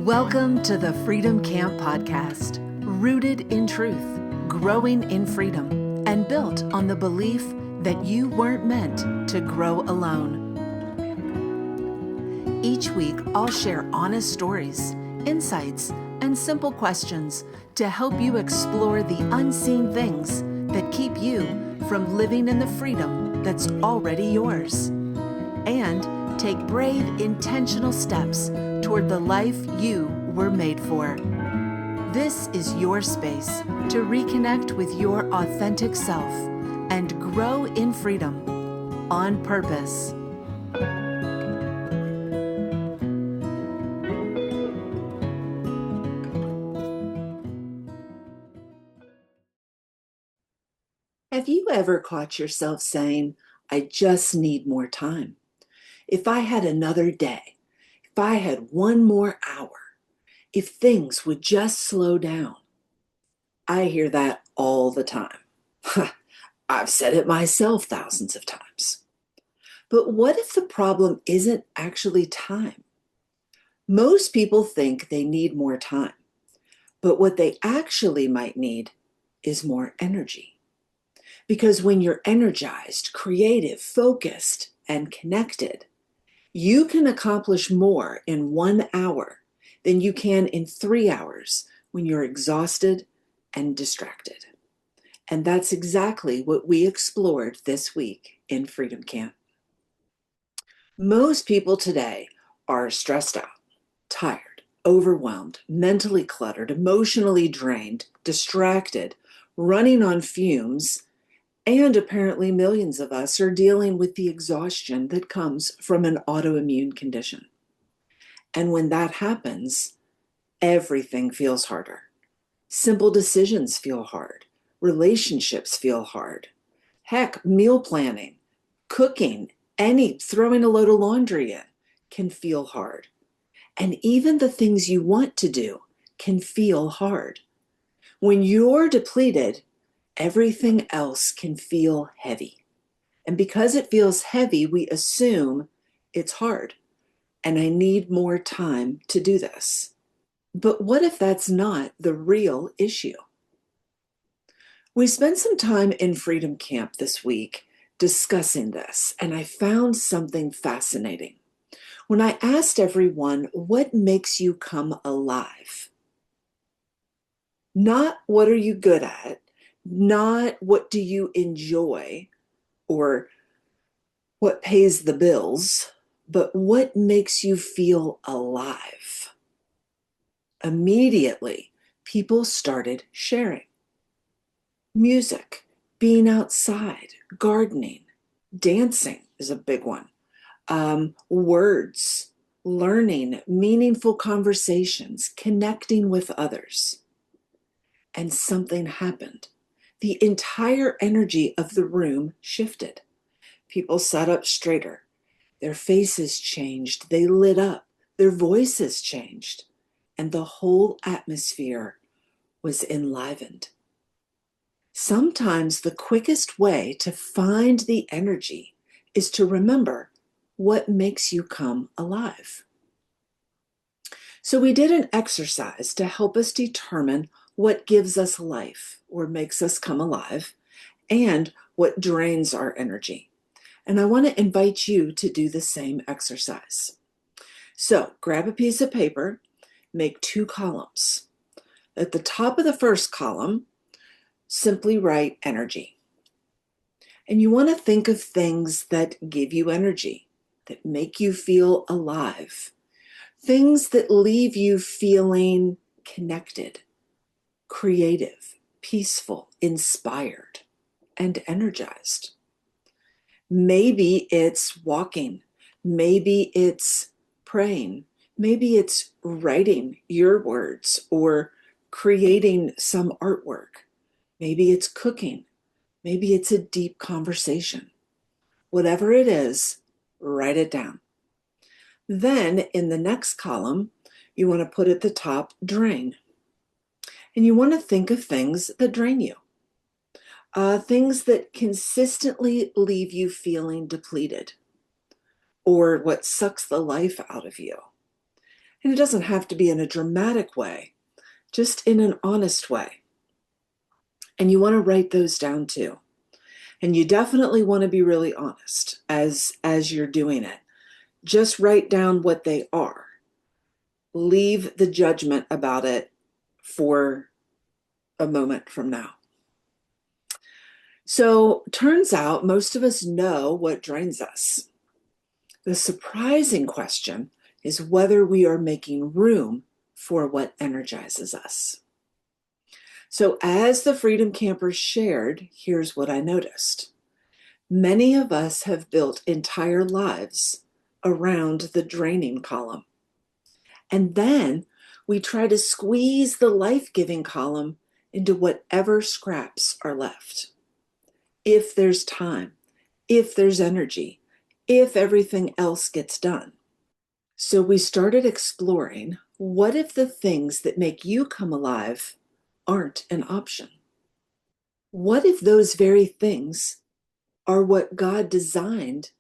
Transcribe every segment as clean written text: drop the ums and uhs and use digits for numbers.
Welcome to the Freedom Camp Podcast, rooted in truth, growing in freedom, and built on the belief that you weren't meant to grow alone. Each week, I'll share honest stories, insights, and simple questions to help you explore the unseen things that keep you from living in the freedom that's already yours. And take brave, intentional steps toward the life you were made for. This is your space to reconnect with your authentic self and grow in freedom on purpose. Have you ever caught yourself saying, I just need more time? If I had another day, if I had one more hour, if things would just slow down. I hear that all the time. I've said it myself thousands of times. But what if the problem isn't actually time? Most people think they need more time, but what they actually might need is more energy. Because when you're energized, creative, focused, and connected, you can accomplish more in 1 hour than you can in 3 hours when you're exhausted and distracted. And that's exactly what we explored this week in Freedom Camp. Most people today are stressed out, tired, overwhelmed, mentally cluttered, emotionally drained, distracted, running on fumes, and apparently millions of us are dealing with the exhaustion that comes from an autoimmune condition. And when that happens, everything feels harder. Simple decisions feel hard. Relationships feel hard. Heck, meal planning, cooking, throwing a load of laundry in can feel hard. And even the things you want to do can feel hard. When you're depleted, everything else can feel heavy. And because it feels heavy, we assume it's hard. And I need more time to do this. But what if that's not the real issue? We spent some time in Freedom Camp this week discussing this, and I found something fascinating. When I asked everyone, what makes you come alive? Not what are you good at, not what do you enjoy, or what pays the bills, but what makes you feel alive? Immediately, people started sharing. Music, being outside, gardening, dancing is a big one. Words, learning, meaningful conversations, connecting with others. And something happened. The entire energy of the room shifted. People sat up straighter. Their faces changed. They lit up. Their voices changed. And the whole atmosphere was enlivened. Sometimes the quickest way to find the energy is to remember what makes you come alive. So we did an exercise to help us determine what gives us life or makes us come alive and what drains our energy. And I want to invite you to do the same exercise. So grab a piece of paper, make 2 columns. At the top of the first column, simply write energy. And you want to think of things that give you energy, that make you feel alive, things that leave you feeling connected, creative, peaceful, inspired, and energized. Maybe it's walking, maybe it's praying, maybe it's writing your words or creating some artwork. Maybe it's cooking. Maybe it's a deep conversation. Whatever it is, write it down. Then in the next column, you want to put at the top, drain. And you want to think of things that drain you. Things that consistently leave you feeling depleted or what sucks the life out of you. And it doesn't have to be in a dramatic way, just in an honest way. And you want to write those down too. And you definitely want to be really honest as you're doing it. Just write down what they are. Leave the judgment about it for a moment from now. So, turns out most of us know what drains us. The surprising question is whether we are making room for what energizes us. So, as the Freedom Campers shared, here's what I noticed. Many of us have built entire lives around the draining column. And then we try to squeeze the life-giving column into whatever scraps are left. If there's time, if there's energy, if everything else gets done. So we started exploring, what if the things that make you come alive aren't an option? What if those very things are what God designed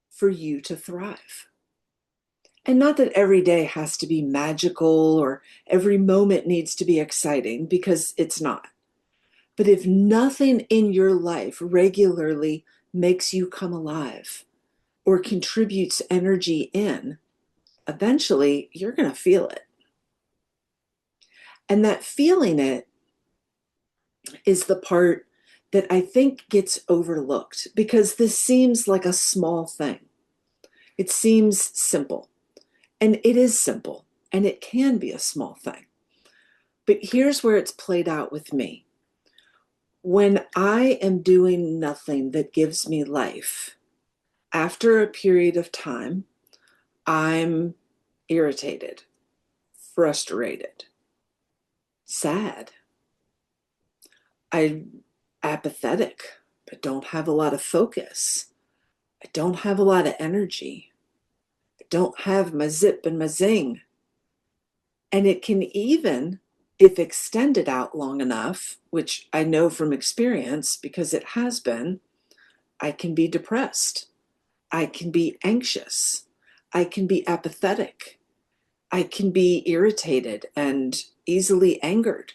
for you to thrive? And not that every day has to be magical or every moment needs to be exciting, because it's not. But if nothing in your life regularly makes you come alive or contributes energy in, eventually you're going to feel it. And that feeling it is the part that I think gets overlooked, because this seems like a small thing. It seems simple, and it is simple, and it can be a small thing. But here's where it's played out with me. When I am doing nothing that gives me life, after a period of time, I'm irritated, frustrated, sad. I'm apathetic. I don't have a lot of focus. I don't have a lot of energy. I don't have my zip and my zing. And it can even, if extended out long enough, which I know from experience because it has been, I can be depressed. I can be anxious. I can be apathetic. I can be irritated and easily angered.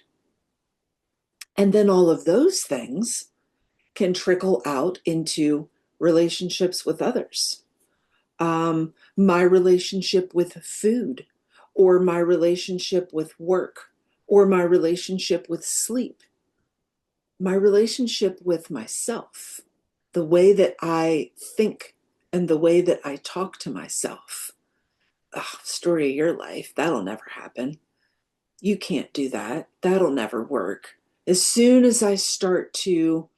And then all of those things can trickle out into relationships with others. My relationship with food, or my relationship with work, or my relationship with sleep, my relationship with myself, the way that I think and the way that I talk to myself. Oh, story of your life, that'll never happen. You can't do that. That'll never work. As soon as I start to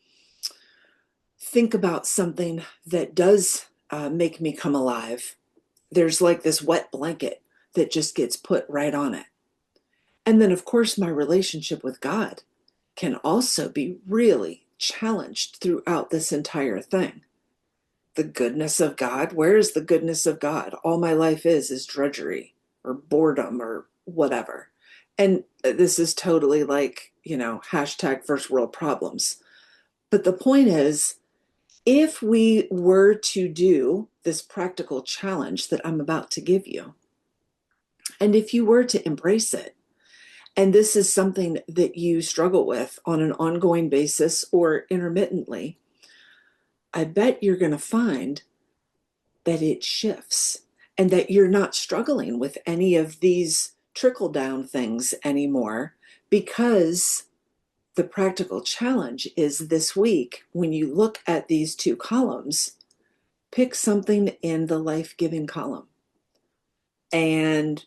think about something that does make me come alive, there's like this wet blanket that just gets put right on it. And then, of course, my relationship with God can also be really challenged throughout this entire thing. The goodness of God, where is the goodness of God? All my life is drudgery or boredom or whatever. And this is totally like, hashtag first world problems. But the point is, if we were to do this practical challenge that I'm about to give you, and if you were to embrace it, and this is something that you struggle with on an ongoing basis or intermittently, I bet you're going to find that it shifts and that you're not struggling with any of these trickle down things anymore, because the practical challenge is this week, when you look at these two columns, pick something in the life-giving column and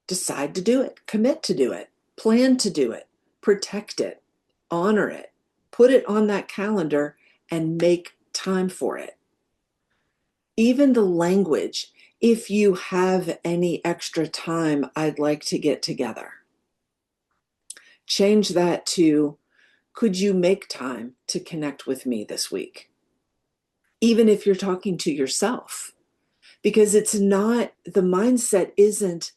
decide to do it, commit to do it, plan to do it, protect it, honor it, put it on that calendar and make time for it. Even the language, if you have any extra time, I'd like to get together. Change that to, could you make time to connect with me this week? Even if you're talking to yourself, because it's not, the mindset isn't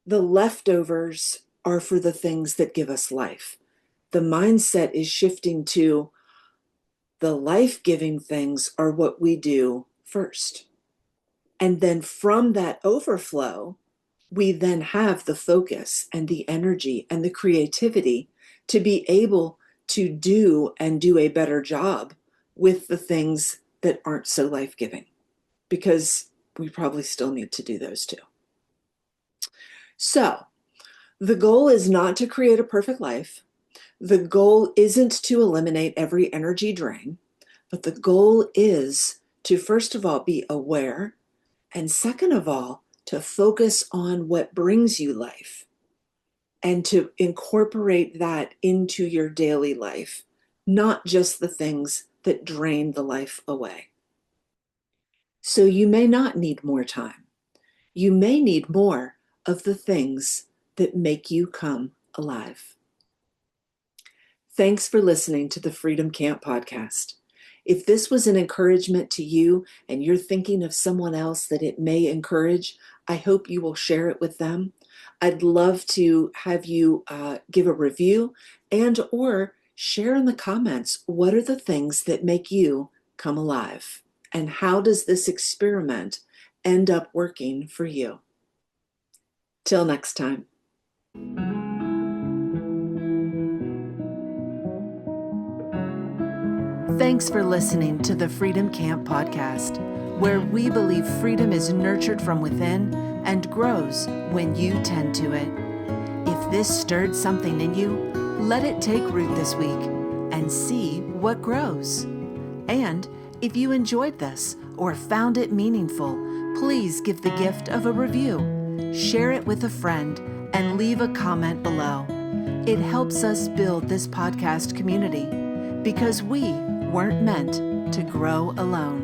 the leftovers are for the things that give us life. The mindset is shifting to the life-giving things are what we do first. And then from that overflow, we then have the focus and the energy and the creativity to be able to do and do a better job with the things that aren't so life-giving, because we probably still need to do those too. So the goal is not to create a perfect life. The goal isn't to eliminate every energy drain, but the goal is to, first of all, be aware, and second of all, to focus on what brings you life and to incorporate that into your daily life, not just the things that drain the life away. So you may not need more time. You may need more of the things that make you come alive. Thanks for listening to the Freedom Camp podcast. If this was an encouragement to you and you're thinking of someone else that it may encourage, I hope you will share it with them. I'd love to have you give a review and or share in the comments what are the things that make you come alive, and how does this experiment end up working for you. Till next time. Thanks for listening to the Freedom Camp podcast, where we believe freedom is nurtured from within and grows when you tend to it. If this stirred something in you, let it take root this week and see what grows. And if you enjoyed this or found it meaningful, please give the gift of a review, share it with a friend, and leave a comment below. It helps us build this podcast community, because we weren't meant to grow alone.